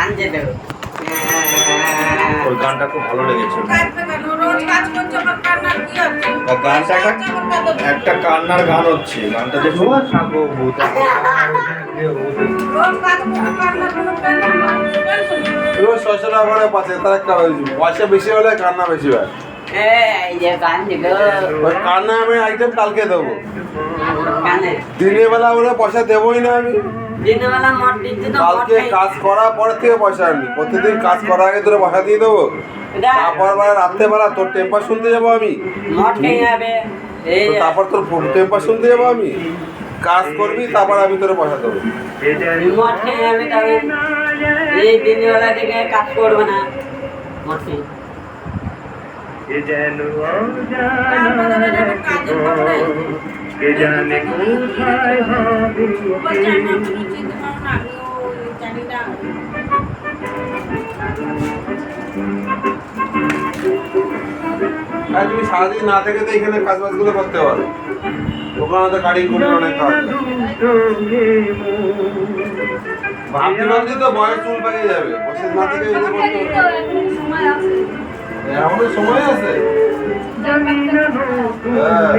কান্দে দেব। ওই গানটা খুব ভালো লেগেছে। রোজ কাজ করছে আবার কান্নার কি আছে? আর গানটা একটা কান্নার গান হচ্ছে, গানটা যে রোজ কাজ করছে কান্নার কোনো টেনশন নাই। রোজ 600 টাকা করে পাচ্ছে, তার একটা পয়সা বেশি হলে কান্না বেশি হয়। এই যে কান্দে গো। ওই কান্না আমি আইটেম কালকে দেবো। কানে। দিনের বেলা ওরা পয়সা দেবোই না আমি। দিনবেলা মদ দিচ্ছি তো মদ কালকে খাই। কাজ করার পরের থেকে পয়সা আনবি। প্রতিদিন কাজ করার আগে তোরা পয়সা দিয়ে দেবো। দেখ, তারপর বেলা রাত্রেবেলা তোর টেম্পার শুনতে যাবো আমি। মদ খেয়ে যাবে। এই তো যে তারপর তোর টেম্পার শুনতে যাবো আমি। কাজ করবি তারপর আমি তোর পয়সা দেবো। মদ খেয়ে যাবে তবে এই দিনবেলা থেকে কাজ করবে না মদ খেয়ে। তারপরে যখন কাজের খবর নেই। বলছে আমি কোনো চিনতে পারবো না, আমিও জানি না। আর তুমি সারাদিন না থেকে তো এখানে কাজ বাজগুলো করতে পারো। ওখানে তো গাড়ি ঘুরে অনেক কাজ। ভাবতে ভাবতে তো বয়স চুল পাকিয়ে যাবে। বসে না থেকে এই যে বলতে আমাদের সময় আছে। হ্যাঁ।